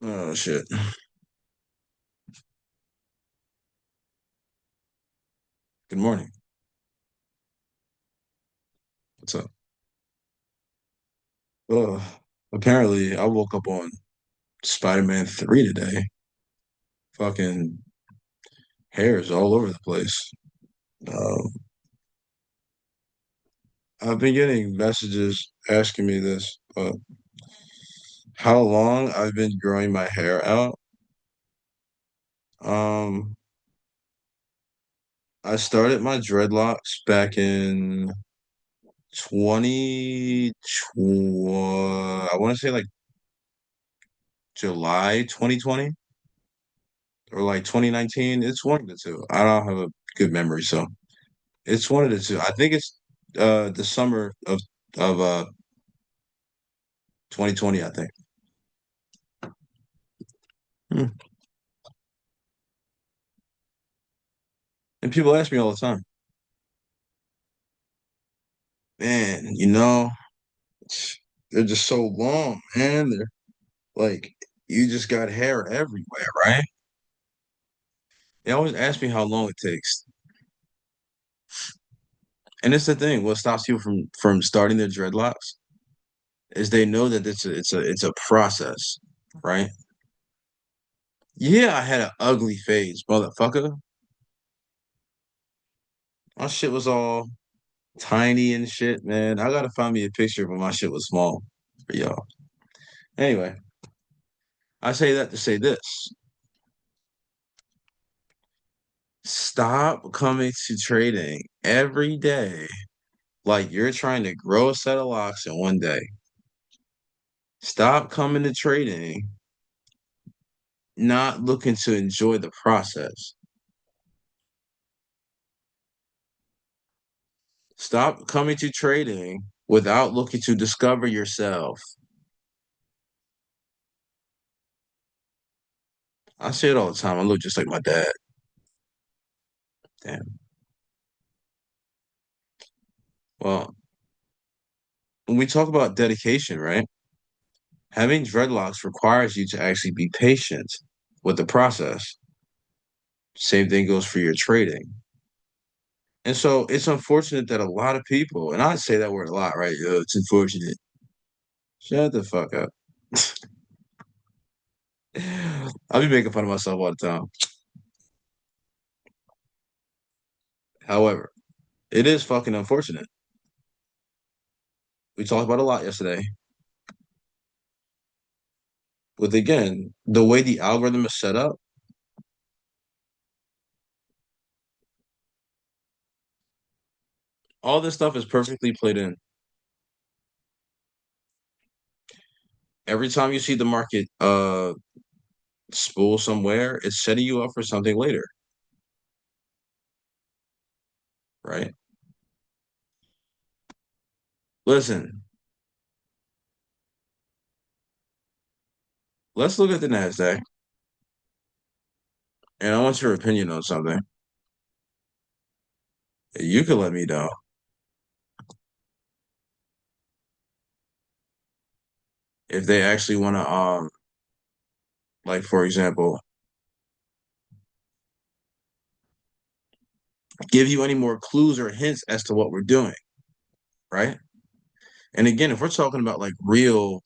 Oh shit. Good morning. What's up? Oh, apparently I woke up on Spider-Man 3 today. Fucking hairs all over the place. Um, I've been getting messages asking me this, how long I've been growing my hair out. Um, I started my dreadlocks back in 2020, I want to say like July 2020 or like 2019. It's one of the two. I don't have a good memory, so it's one of the two. I think it's the summer of 2020, I think. Hmm. And people ask me all the time, man, they're just so long, man. They're like you just got hair everywhere, right? They always ask me how long it takes. And it's the thing, what stops people from starting their dreadlocks is they know that it's a process, right? Yeah, I had an ugly phase, motherfucker. My shit was all tiny and shit, man. I gotta find me a picture when my shit was small for y'all. Anyway, I say that to say this. Stop coming to trading every day like you're trying to grow a set of locks in one day. Stop coming to trading not looking to enjoy the process. Stop coming to trading without looking to discover yourself. I say it all the time. I look just like my dad. Damn. Well, when we talk about dedication, right? Having dreadlocks requires you to actually be patient with the process. Same thing goes for your trading. And so it's unfortunate that a lot of people, and I say that word a lot, right? It's unfortunate. Shut the fuck up. I'll be making fun of myself all the time. However, it is fucking unfortunate. We talked about it a lot yesterday. With again, the way the algorithm is set up, all this stuff is perfectly played in. Every time you see the market spool somewhere, it's setting you up for something later, right? Listen, let's look at the NASDAQ, and I want your opinion on something. You can let me know if they actually want to, like for example, give you any more clues or hints as to what we're doing, right? And again, if we're talking about like real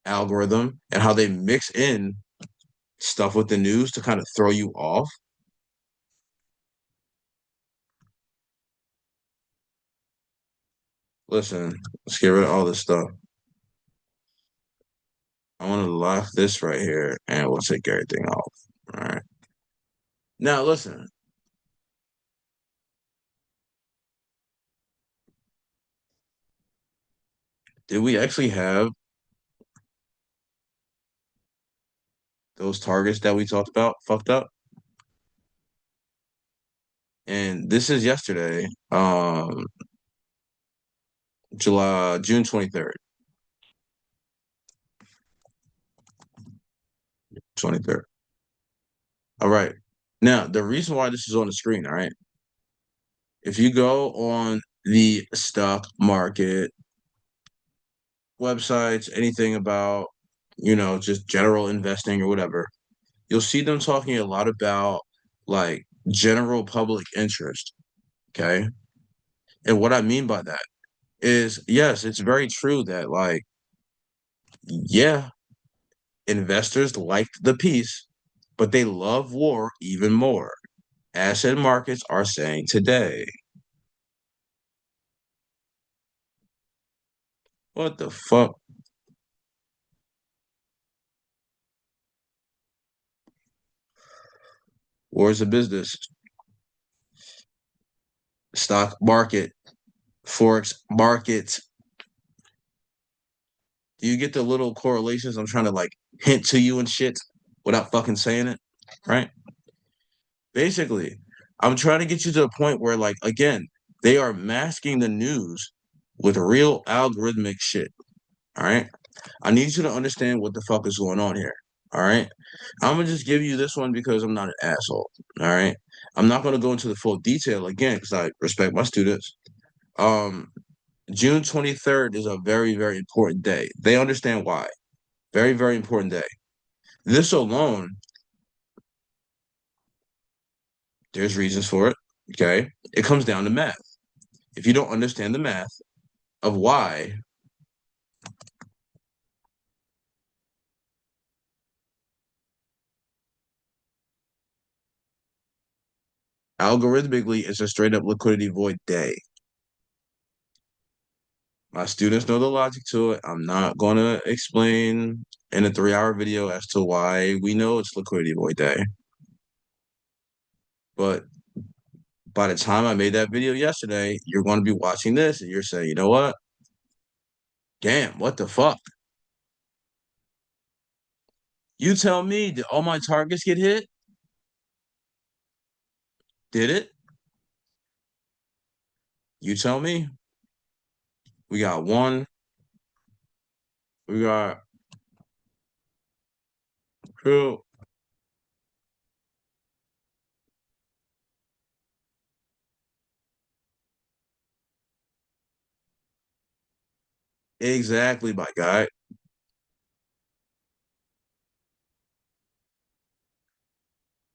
algorithm and how they mix in stuff with the news to kind of throw you off, listen, let's get rid of all this stuff. I want to lock this right here and we'll take everything off. All right. Now, listen, did we actually have those targets that we talked about fucked up? And this is yesterday, June 23rd, 23rd. All right. Now, the reason why this is on the screen, all right, if you go on the stock market websites, anything about, just general investing or whatever, you'll see them talking a lot about like general public interest. Okay. And what I mean by that is, yes, it's very true that, like, yeah, investors liked the peace, but they love war even more. Asset markets are saying today. What the fuck? War is a business. Stock market, forex market. Do you get the little correlations I'm trying to like hint to you and shit without fucking saying it? Right? Basically, I'm trying to get you to a point where, like, again, they are masking the news with real algorithmic shit. All right. I need you to understand what the fuck is going on here. All right. I'm gonna just give you this one because I'm not an asshole. All right. I'm not gonna go into the full detail again because I respect my students. Um, June 23rd is a very, very important day. They understand why. Very, very important day. This alone, there's reasons for it. Okay. It comes down to math. If you don't understand the math of why, algorithmically, it's a straight up liquidity void day. My students know the logic to it. I'm not going to explain in a 3 hour video as to why we know it's liquidity void day. But by the time I made that video yesterday, you're going to be watching this and you're saying, you know what? Damn, what the fuck? You tell me, did all my targets get hit? Did it? You tell me. We got one. We got two. Exactly, my guy.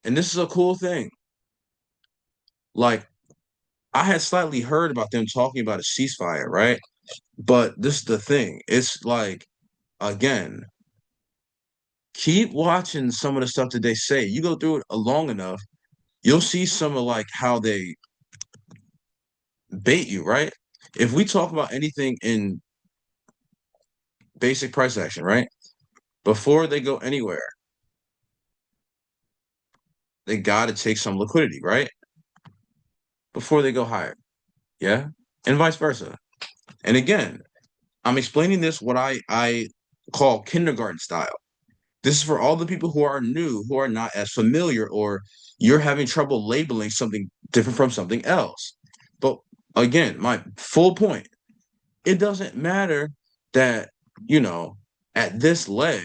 And this is a cool thing. Like, I had slightly heard about them talking about a ceasefire, right? But this is the thing. It's like, again, keep watching some of the stuff that they say. You go through it long enough, you'll see some of like how they bait you, right? If we talk about anything in basic price action, right? Before they go anywhere, they got to take some liquidity, right? Before they go higher. Yeah. And vice versa. And again, I'm explaining this what I call kindergarten style. This is for all the people who are new, who are not as familiar, or you're having trouble labeling something different from something else. But again, my full point, it doesn't matter that, you know, at this leg,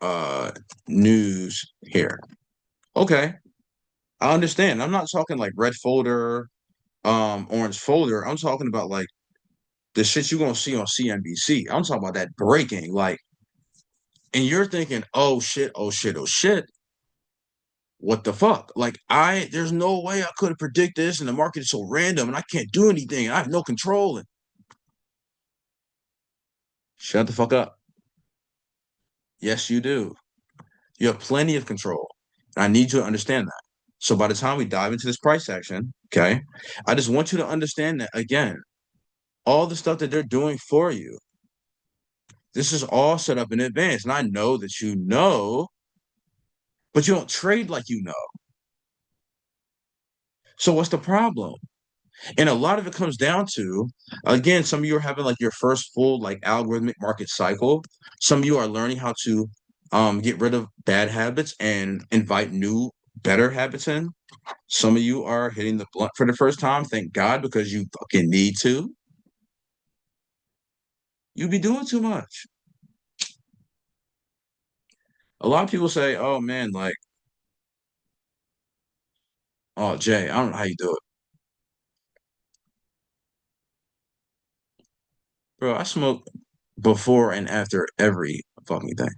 uh, news here. Okay, I understand. I'm not talking like red folder, orange folder. I'm talking about like the shit you're gonna see on CNBC. I'm talking about that breaking, like, and you're thinking, oh shit, oh shit, oh shit. What the fuck? Like, there's no way I could have predicted this, and the market is so random, and I can't do anything. And I have no control. And shut the fuck up. Yes, you do. You have plenty of control, and I need you to understand that. So by the time we dive into this price action, okay, I just want you to understand that again, all the stuff that they're doing for you, this is all set up in advance, and I know that you know, but you don't trade like you know. So what's the problem? And a lot of it comes down to, again, some of you are having like your first full like algorithmic market cycle. Some of you are learning how to get rid of bad habits and invite new, better habits in. Some of you are hitting the blunt for the first time. Thank God, because you fucking need to. You be doing too much. A lot of people say, "Oh man, like, oh Jay, I don't know how you do it." Bro, I smoke before and after every fucking thing.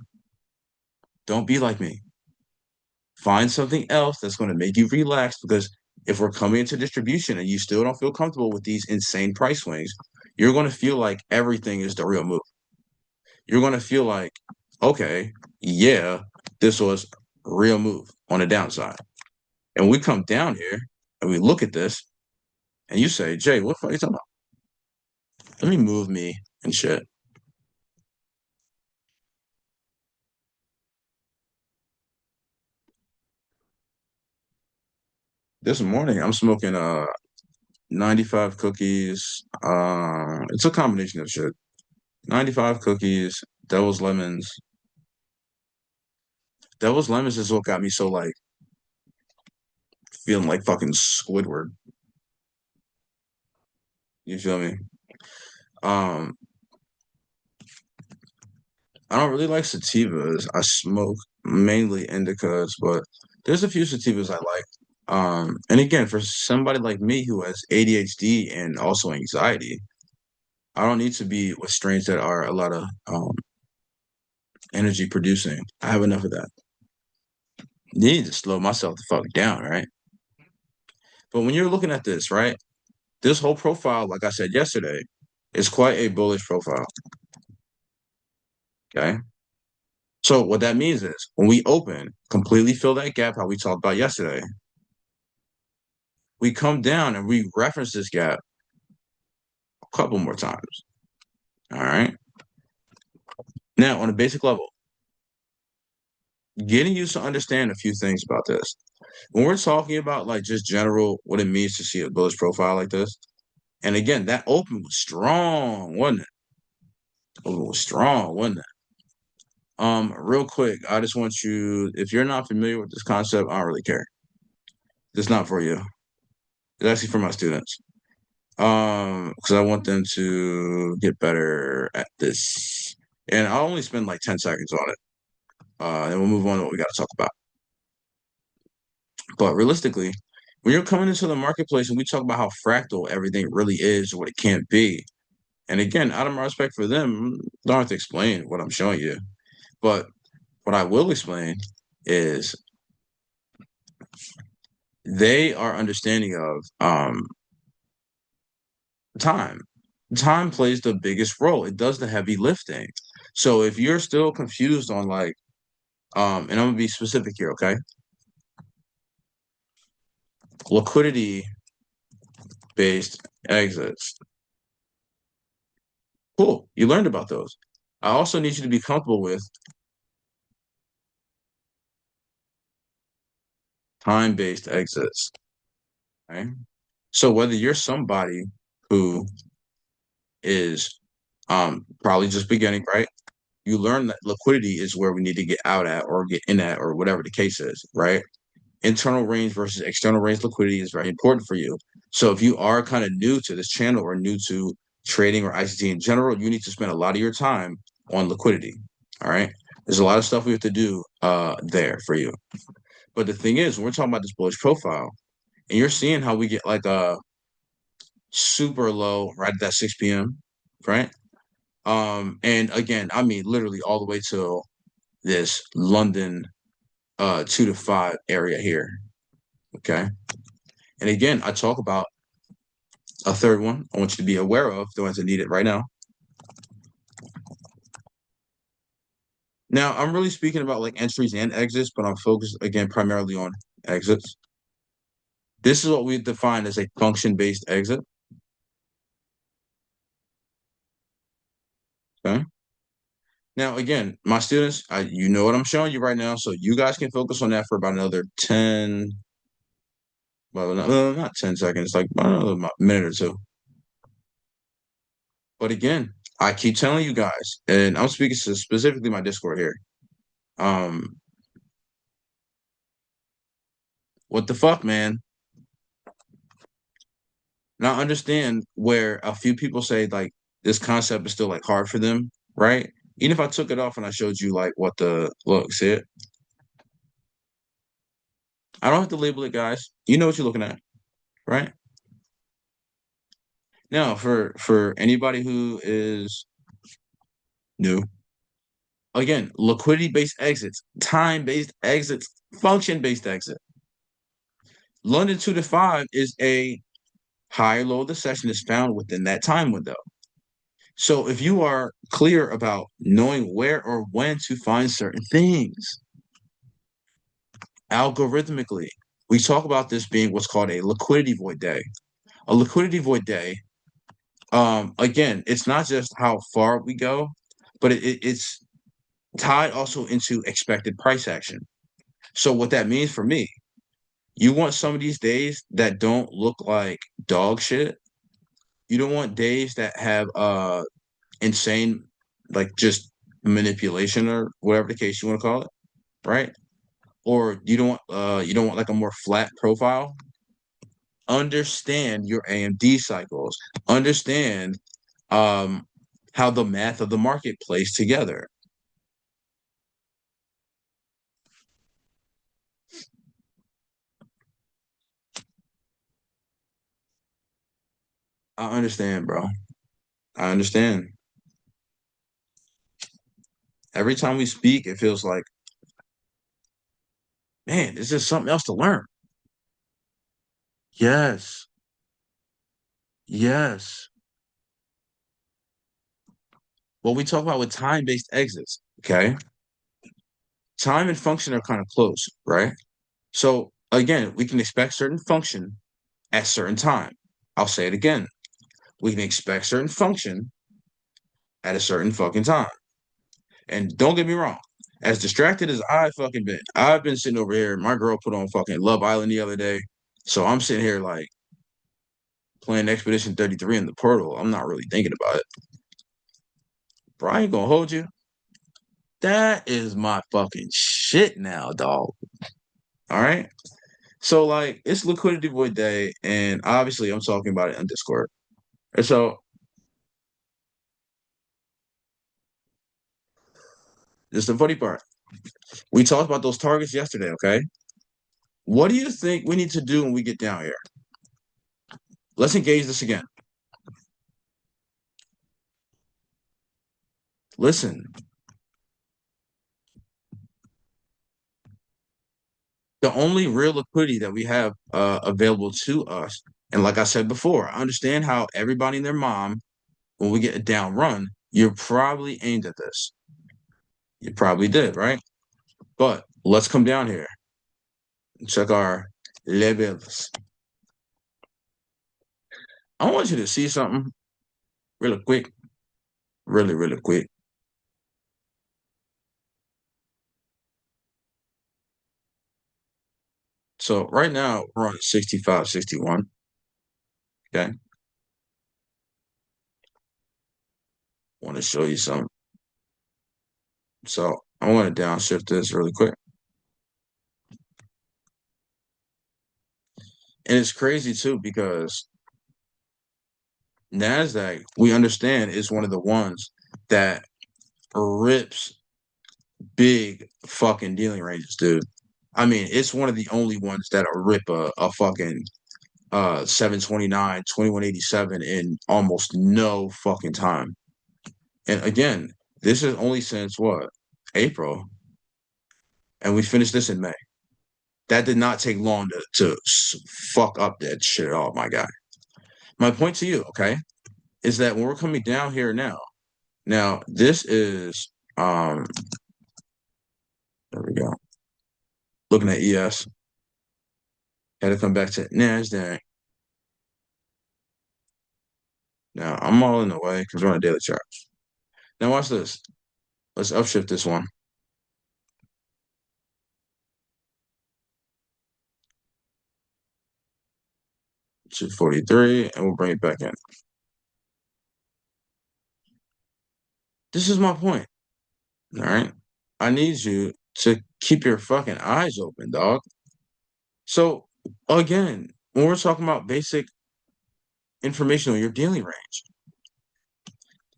Don't be like me. Find something else that's going to make you relax because if we're coming into distribution and you still don't feel comfortable with these insane price swings, you're going to feel like everything is the real move. You're going to feel like, okay, yeah, this was a real move on the downside. And we come down here and we look at this and you say, Jay, what the fuck are you talking about? Let me move me and shit. This morning I'm smoking 95 cookies. It's a combination of shit. 95 cookies, devil's lemons. Devil's lemons is what got me so like feeling like fucking Squidward. You feel me? Um, I don't really like sativas. I smoke mainly indicas, but there's a few sativas I like. And again, for somebody like me who has ADHD and also anxiety, I don't need to be with strains that are a lot of energy producing. I have enough of that. Need to slow myself the fuck down, right? But when you're looking at this, right, this whole profile, like I said yesterday, is quite a bullish profile. Okay. So what that means is when we open, completely fill that gap, how we talked about yesterday, we come down and we reference this gap a couple more times. All right. Now, on a basic level, getting you to understand a few things about this. When we're talking about like just general what it means to see a bullish profile like this, and again, that open was strong, wasn't it? It was strong, wasn't it? Real quick, I just want you, if you're not familiar with this concept, I don't really care. It's not for you. It's actually for my students. Because I want them to get better at this. And I'll only spend like 10 seconds on it. And we'll move on to what we got to talk about. But realistically, when you're coming into the marketplace and we talk about how fractal everything really is or what it can't be, and again, out of my respect for them, I don't have to explain what I'm showing you. But what I will explain is they are understanding of time. Time plays the biggest role. It does the heavy lifting. So if you're still confused on like, and I'm gonna be specific here, okay? Liquidity based exits. Cool. You learned about those. I also need you to be comfortable with time based exits. Okay. So whether you're somebody who is probably just beginning, right? You learn that liquidity is where we need to get out at or get in at or whatever the case is, right? Internal range versus external range liquidity is very important for you. So if you are kind of new to this channel or new to trading or ICT in general, you need to spend a lot of your time on liquidity. All right. There's a lot of stuff we have to do there for you. But the thing is, when we're talking about this bullish profile, and you're seeing how we get like a super low right at that 6 p.m., right? And again, I mean literally all the way till this London 2 to 5 area here. Okay. And again, I talk about a third one I want you to be aware of, the ones that need it right now. Now, I'm really speaking about like entries and exits, but I'm focused again primarily on exits. This is what we define as a function-based exit. Okay. Now, again, my students, you know what I'm showing you right now, so you guys can focus on that for about another 10, well, not 10 seconds, like another minute or two. But again, I keep telling you guys, and I'm speaking to specifically my Discord here. Um, what the fuck, man? Now I understand where a few people say like this concept is still like hard for them, right? Even if I took it off and I showed you like what the look, see it? I don't have to label it, guys. You know what you're looking at, right? Now, for anybody who is new, again, liquidity-based exits, time-based exits, function-based exit. London 2 to 5 is a high or low of the session is found within that time window. So if you are clear about knowing where or when to find certain things, algorithmically, we talk about this being what's called a liquidity void day. A liquidity void day, again, it's not just how far we go, but it's tied also into expected price action. So what that means for me, you want some of these days that don't look like dog shit. You don't want days that have insane like just manipulation or whatever the case you want to call it, right? Or you don't want like a more flat profile. Understand your AMD cycles. Understand um how the math of the market plays together. I understand, bro. I understand. Every time we speak, it feels like, man, there's just something else to learn. Yes. Yes. What we talk about with time-based exits, okay? Time and function are kind of close, right? So again, we can expect certain function at certain time. I'll say it again. We can expect certain function at a certain fucking time. And don't get me wrong, as distracted as I fucking been, I've been sitting over here. My girl put on fucking Love Island the other day. So I'm sitting here like playing Expedition 33 in the portal. I'm not really thinking about it. Bro, I ain't gonna hold you. That is my fucking shit now, dog. All right. So like it's liquidity void day, and obviously I'm talking about it on Discord. And so this is the funny part. We talked about those targets yesterday, okay? What do you think we need to do when we get down here? Let's engage this again. Listen, the only real liquidity that we have available to us, and like I said before, I understand how everybody and their mom, when we get a down run, you're probably aimed at this. You probably did, right? But let's come down here and check our levels. I want you to see something really quick, really, really quick. So right now we're on 65, 61. Okay. Want to show you something. So I want to downshift this really quick. And it's crazy too because NASDAQ, we understand, is one of the ones that rips big fucking dealing ranges, dude. I mean, it's one of the only ones that'll rip a fucking 729, 2187 in almost no fucking time. And again, this is only since what? April. And we finished this in May. That did not take long to fuck up that shit at all, my guy. My point to you, okay, is that when we're coming down here now this is there we go. Looking at ES, had to come back to NASDAQ. Now I'm all in the way because we're on a daily chart. Now watch this. Let's upshift this one 243, and we'll bring it back in. This is my point. All right. I need you to keep your fucking eyes open, dog. So again, when we're talking about basic information on your dealing range,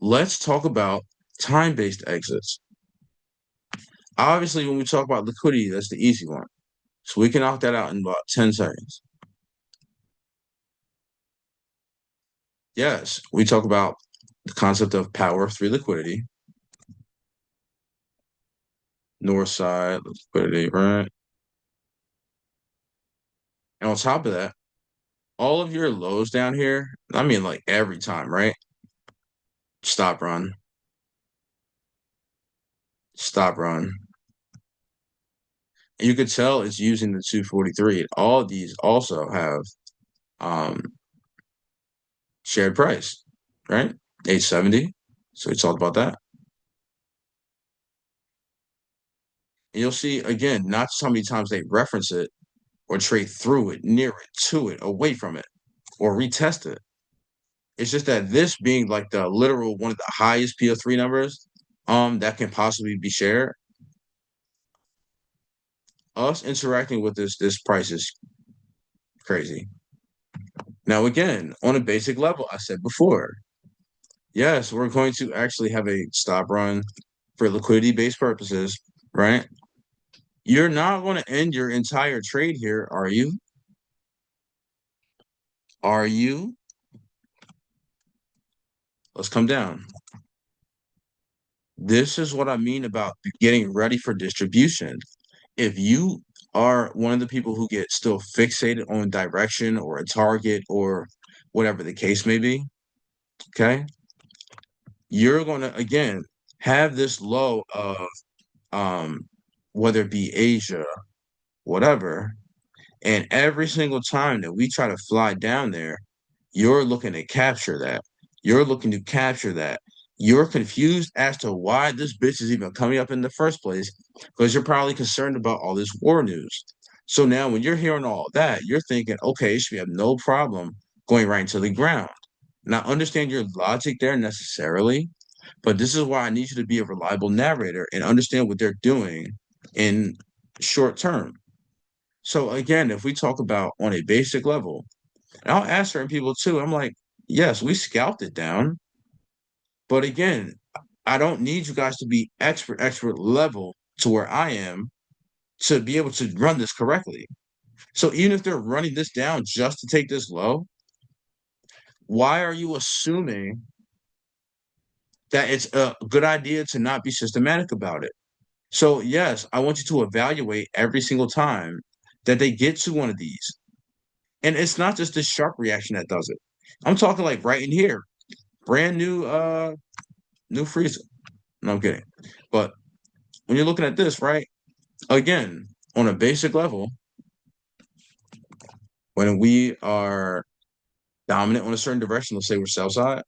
let's talk about time-based exits. Obviously, when we talk about liquidity, that's the easy one. So we can knock that out in about 10 seconds. Yes, we talk about the concept of power of three liquidity, north side liquidity, right? And on top of that, all of your lows down here, I mean, like every time, right? Stop run, stop run. And you could tell it's using the 243. All of these also have um shared price, right? 870. So we talked about that. And you'll see again, not just how many times they reference it or trade through it, near it, to it, away from it, or retest it. It's just that this being like the literal one of the highest PO3 numbers that can possibly be shared, us interacting with this price is crazy. Now again, on a basic level, I said before, yes, we're going to actually have a stop run for liquidity-based purposes, right? You're not going to end your entire trade here, are you? Are you? Let's come down. This is what I mean about getting ready for distribution. If you are one of the people who get still fixated on direction or a target or whatever the case may be, okay, you're going to again have this low of um whether it be Asia, whatever, and every single time that we try to fly down there, you're looking to capture that. You're looking to capture that. You're confused as to why this bitch is even coming up in the first place because you're probably concerned about all this war news. So now when you're hearing all that, you're thinking, okay, it should have no problem going right into the ground. Now, understand your logic there necessarily, but this is why I need you to be a reliable narrator and understand what they're doing in short term. So again, if we talk about on a basic level, and I'll ask certain people too, I'm like, yes, we scalped it down, but again, I don't need you guys to be expert level to where I am to be able to run this correctly. So even if they're running this down just to take this low, why are you assuming that it's a good idea to not be systematic about it? So yes, I want you to evaluate every single time that they get to one of these. And it's not just this sharp reaction that does it. I'm talking like right in here, brand new freezer. No, I'm kidding. But when you're looking at this, right, again, on a basic level, when we are dominant on a certain direction, let's say we're sell side,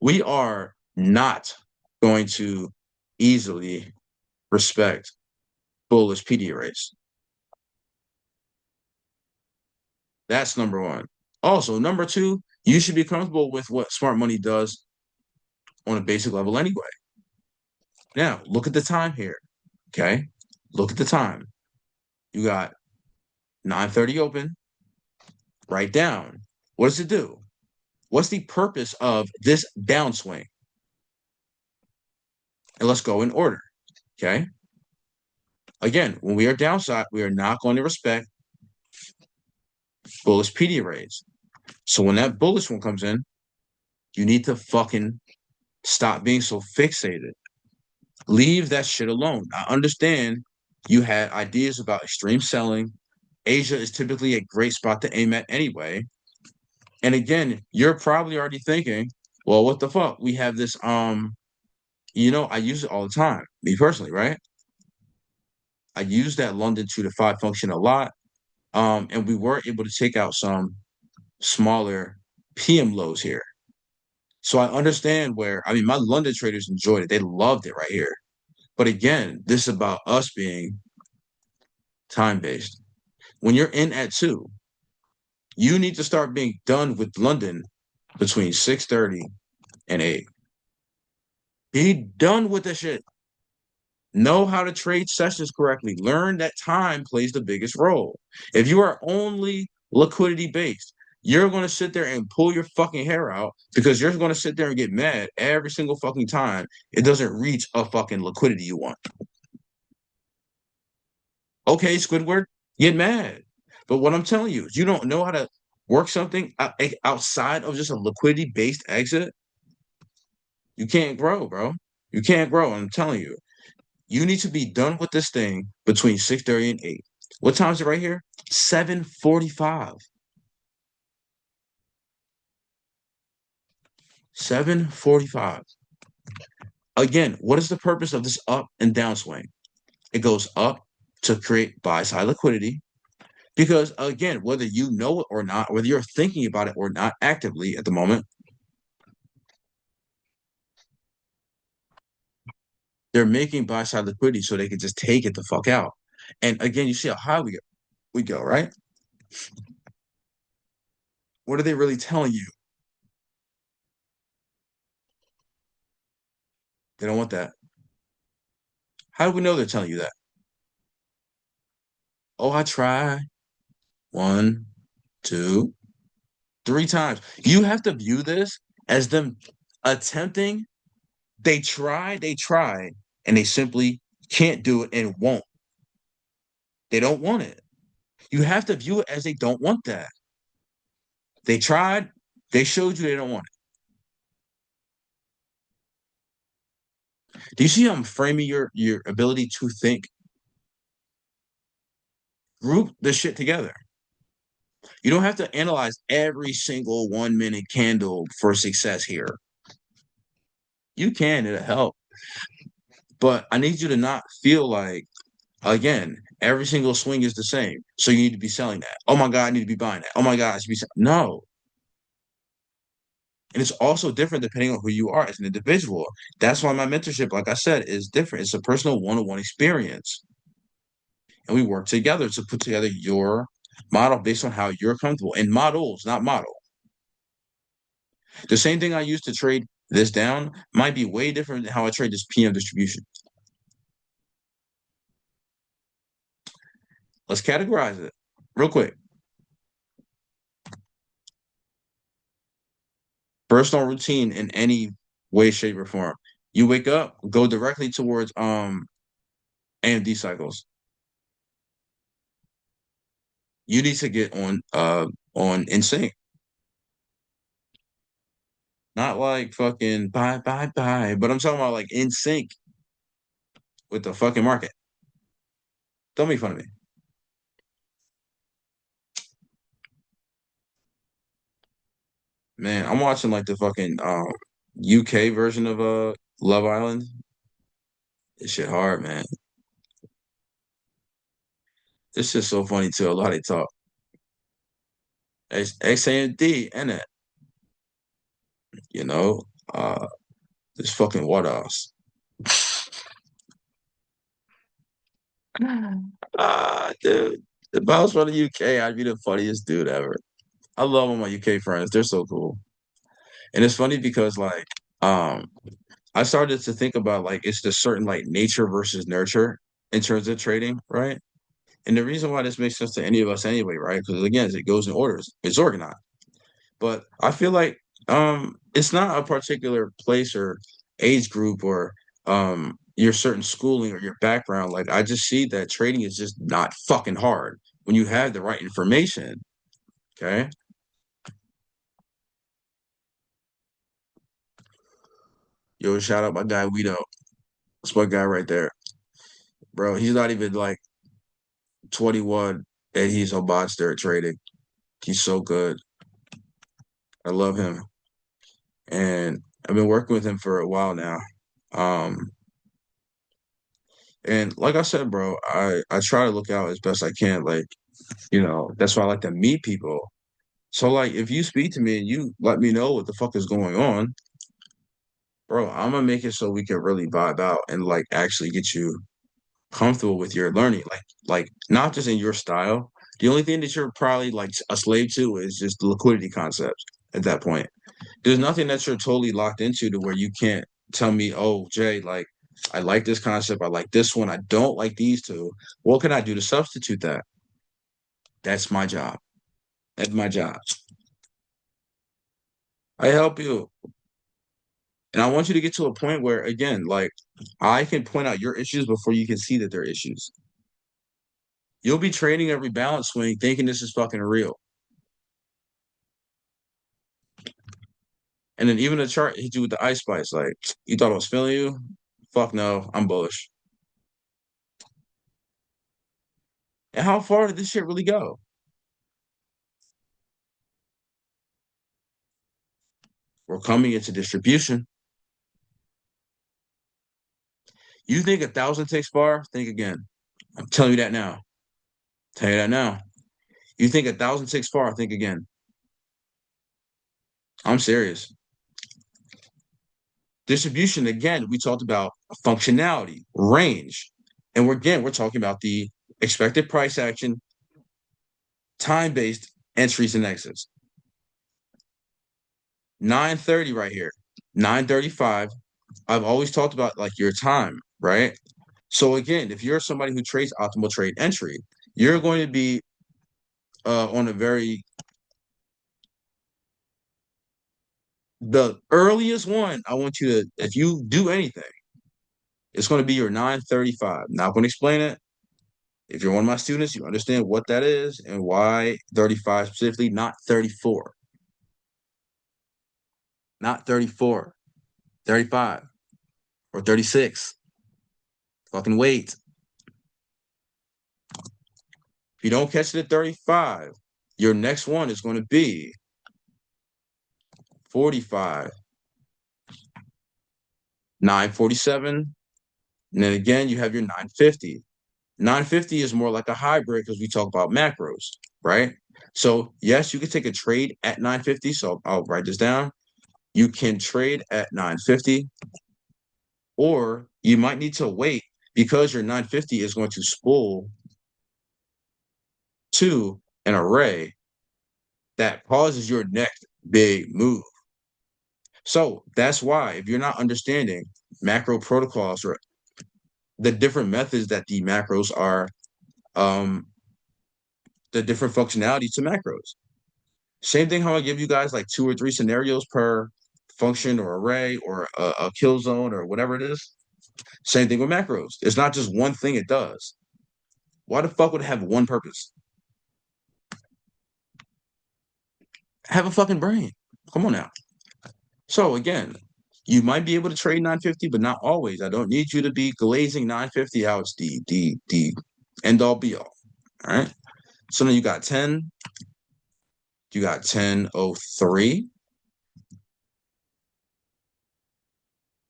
we are not going to easily respect bullish PD rates. That's number one. Also, number two, you should be comfortable with what smart money does on a basic level anyway. Now, look at the time here. Okay. Look at the time. You got 9:30 open, right down. What does it do? What's the purpose of this downswing? And let's go in order. Okay. Again, when we are downside, we are not going to respect bullish PD rates. So when that bullish one comes in, you need to fucking stop being so fixated. Leave that shit alone. I understand you had ideas about extreme selling. Asia is typically a great spot to aim at anyway. And again, you're probably already thinking, well, what the fuck? We have this I use it all the time, me personally, right? I use that London 2 to 5 function a lot. And we were able to take out some smaller PM lows here. So I understand where, I mean, my London traders enjoyed it. They loved it right here. But again, this is about us being time based. When you're in at 2, you need to start being done with London between 6:30 and 8. Be done with the shit. Know how to trade sessions correctly. Learn that time plays the biggest role. If you are only liquidity based, you're going to sit there and pull your fucking hair out because you're going to sit there and get mad every single fucking time it doesn't reach a fucking liquidity you want. Okay, Squidward, get mad. But what I'm telling you is you don't know how to work something outside of just a liquidity based exit, you can't grow, bro. You can't grow. I'm telling you, you need to be done with this thing between 6:30 and 8. What time is it right here? 7:45. 7:45. Again, what is the purpose of this up and down swing? It goes up to create buy side liquidity. Because again, whether you know it or not, whether you're thinking about it or not actively at the moment, they're making buy side liquidity so they can just take it the fuck out. And again, you see how high we go, right? What are they really telling you? They don't want that. How do we know they're telling you that? Oh, I try. One, two, three times. You have to view this as them attempting. They try, and they simply can't do it and won't. They don't want it. You have to view it as they don't want that. They tried, they showed you they don't want it. Do you see how I'm framing your ability to think? Group the shit together. You don't have to analyze every single 1 minute candle for success here. You can, it'll help. But I need you to not feel like, again, every single swing is the same. So you need to be selling that. Oh my God, I need to be buying that. Oh my God, I should be selling. No. And it's also different depending on who you are as an individual. That's why my mentorship, like I said, is different. It's a personal one-on-one experience. And we work together to put together your model based on how you're comfortable. And models, not model. The same thing I use to trade this down might be way different than how I trade this PM distribution. Let's categorize it real quick. Personal routine in any way, shape, or form. You wake up, go directly towards AMD cycles. You need to get on Insync. Not like fucking bye bye bye, but I'm talking about like in sync with the fucking market. Don't make fun of me. Man, I'm watching like the fucking UK version of Love Island. This shit hard, man. This shit's so funny too. A lot they talk. XAMD and it, you know. This fucking what else? Dude. If I was from the UK, I'd be the funniest dude ever. I love all my UK friends. They're so cool. And it's funny because um I started to think about like it's the certain like nature versus nurture in terms of trading, right? And the reason why this makes sense to any of us anyway, right? Because again, it goes in orders, it's organized. But I feel like it's not a particular place or age group or your certain schooling or your background. Like I just see that trading is just not fucking hard when you have the right information. Okay. Yo, shout out my guy Guido. That's my guy right there. Bro, he's not even like 21 and he's a monster at trading. He's so good. I love him. And I've been working with him for a while now. Um, and like I said, bro, I try to look out as best I can. Like, that's why I like to meet people. So like if you speak to me and you let me know what the fuck is going on, bro, I'm gonna make it so we can really vibe out and like actually get you comfortable with your learning. Like not just in your style. The only thing that you're probably like a slave to is just the liquidity concepts at that point. There's nothing that you're totally locked into to where you can't tell me, oh, Jay, like I like this concept, I like this one, I don't like these two. What can I do to substitute that? That's my job. That's my job. I help you. And I want you to get to a point where, again, like I can point out your issues before you can see that they're issues. You'll be trading every balance swing thinking this is fucking real. And then even the chart hit you with the ice spice. Like, you thought I was feeling you? Fuck no, I'm bullish. And how far did this shit really go? We're coming into distribution. You think 1,000 takes far? Think again. I'm telling you that now. Tell you that now. You think 1,000 takes far? Think again. I'm serious. Distribution, again, we talked about functionality, range. And we're talking about the expected price action, time-based entries and exits. 930 right here. 935. I've always talked about like your time, right? So again, if you're somebody who trades optimal trade entry, you're going to be on a very the earliest one. I want you to, if you do anything, it's going to be your 935. Not going to explain it. If you're one of my students, you understand what that is and why 35 specifically, not 34. Not 34, 35 or 36. Fucking wait. If you don't catch it at 35, your next one is going to be 45, 947. And then again, you have your 950. 950 is more like a hybrid because we talk about macros, right? So, yes, you can take a trade at 950. So, I'll write this down. You can trade at 950, or you might need to wait because your 950 is going to spool to an array that causes your next big move. So that's why if you're not understanding macro protocols or the different methods that the macros are, um, the different functionality to macros. Same thing how I give you guys like 2 or 3 scenarios per function or array or a kill zone or whatever it is. Same thing with macros. It's not just one thing it does. Why the fuck would it have one purpose? Have a fucking brain. Come on now. So again, you might be able to trade 950, but not always. I don't need you to be glazing 950 out. It's the end all be all. All right. So then you got 10, you got 1003.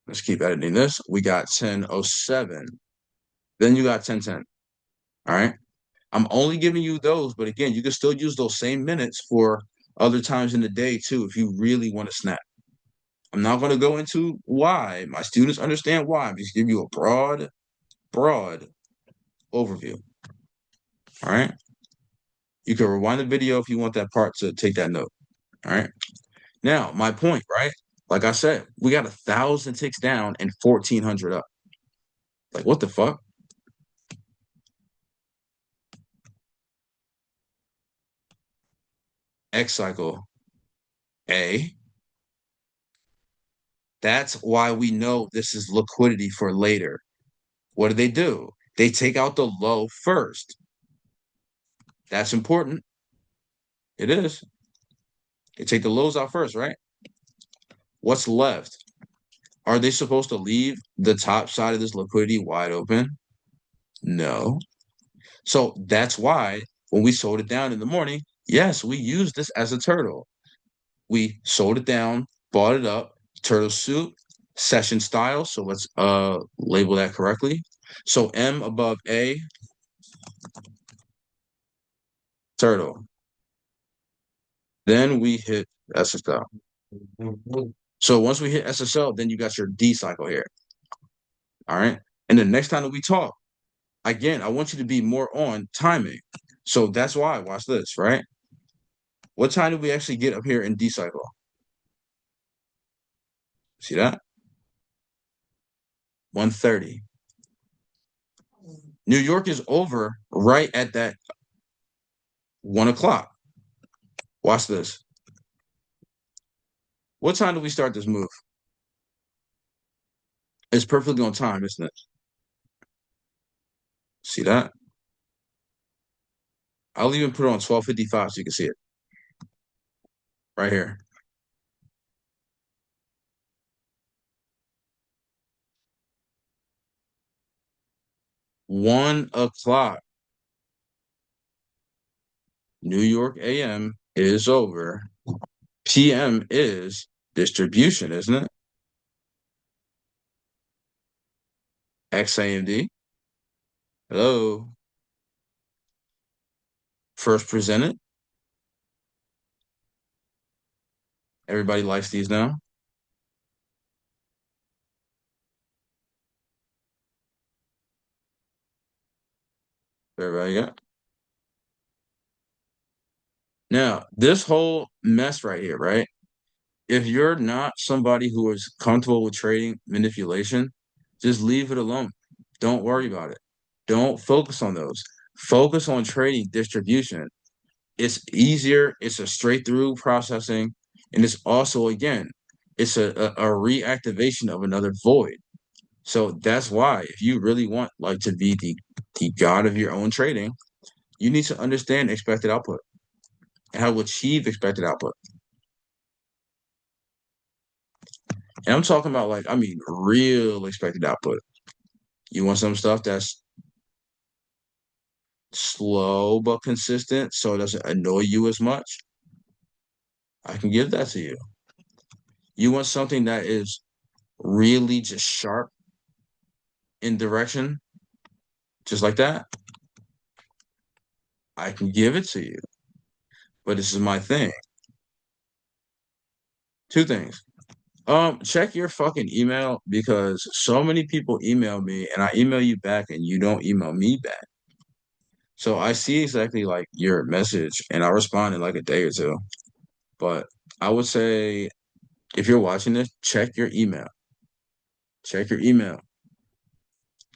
Let's keep editing this. We got 1007. Then you got 1010. All right. I'm only giving you those, but again, you can still use those same minutes for other times in the day too, if you really want to snap. I'm not going to go into why. My students understand why. I'm just giving you a broad overview. All right. You can rewind the video if you want that part to take that note. All right. Now, my point, right? Like I said, we got 1,000 ticks down and 1,400 up. Like, what the fuck? X cycle A. That's why we know this is liquidity for later. What do? They take out the low first. That's important. It is. They take the lows out first, right? What's left? Are they supposed to leave the top side of this liquidity wide open? No. So that's why when we sold it down in the morning, yes, we used this as a turtle. We sold it down, bought it up, turtle soup, session style. So let's label that correctly. So M above A, turtle. Then we hit SSL. So once we hit SSL, then you got your D cycle here. All right. And the next time that we talk, again, I want you to be more on timing. So that's why, watch this, right? What time did we actually get up here in D cycle? See that? 1:30. New York is over right at that 1 o'clock. Watch this. What time do we start this move? It's perfectly on time, isn't it? See that? I'll even put it on 12:55 so you can see it. Right here. 1 o'clock New York AM is over. PM is distribution, isn't it? XAMD. Hello. First presented. Everybody likes these now. Everybody got. Now, this whole mess right here, right? If you're not somebody who is comfortable with trading manipulation, just leave it alone. Don't worry about it. Don't focus on those. Focus on trading distribution. It's easier, it's a straight through processing, and it's also, again, it's a reactivation of another void. So that's why if you really want like to be the god of your own trading, you need to understand expected output and how to achieve expected output. And I'm talking about like, I mean, real expected output. You want some stuff that's slow but consistent so it doesn't annoy you as much. I can give that to you. You want something that is really just sharp in direction, just like that. I can give it to you. But this is my thing. Two things. Check your fucking email because so many people email me and I email you back and you don't email me back. So I see exactly like your message and I'll respond in like a day or two. But I would say if you're watching this, check your email. Check your email.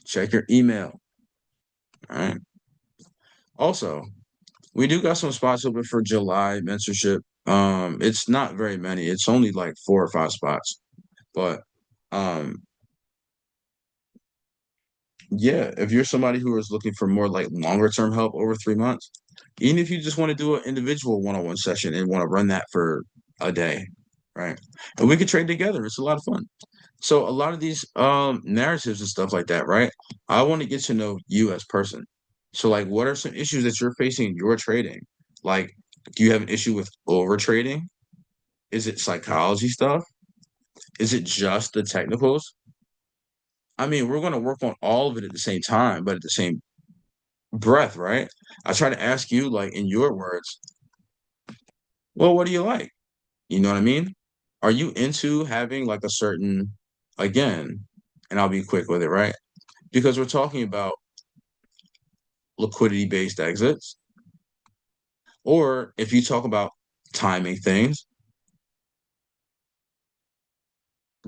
Check your email. All right. Also, we do got some spots open for July mentorship. It's not very many. It's only like 4 or 5 spots. But um yeah, if you're somebody who is looking for more like longer term help over 3 months, even if you just want to do an individual one-on-one session and want to run that for a day, right? And we could trade together. It's a lot of fun. So a lot of these narratives and stuff like that, right? I want to get to know you as person. So like what are some issues that you're facing in your trading? Like, do you have an issue with over trading? Is it psychology stuff? Is it just the technicals? I mean, we're going to work on all of it at the same time, but at the same breath, right? I try to ask you, like in your words, well, what do you like? You know what I mean? Are you into having like a certain, again, and I'll be quick with it, right? Because we're talking about liquidity based exits, or if you talk about timing things,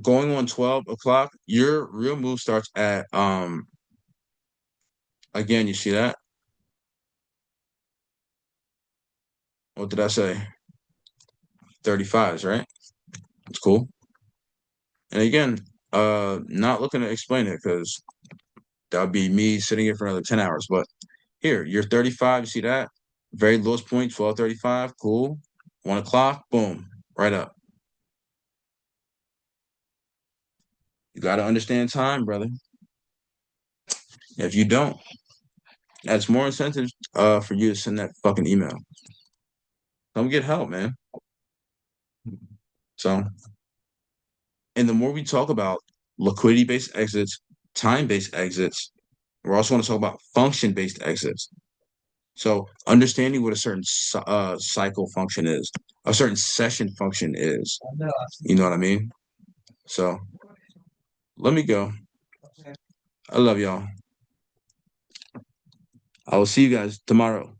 going on 12 o'clock, your real move starts at, again, you see that? What did I say? 35s, right? It's cool. And again, not looking to explain it because that would be me sitting here for another 10 hours. But here, you're 35. You see that? Very lowest point, 12:35. Cool. 1 o'clock. Boom. Right up. You got to understand time, brother. If you don't, that's more incentive for you to send that fucking email. Come get help, man. So, and the more we talk about liquidity-based exits, time-based exits, we're also going to talk about function-based exits. So understanding what a certain cycle function is, a certain session function is, you know what I mean? So let me go. I love y'all. I will see you guys tomorrow.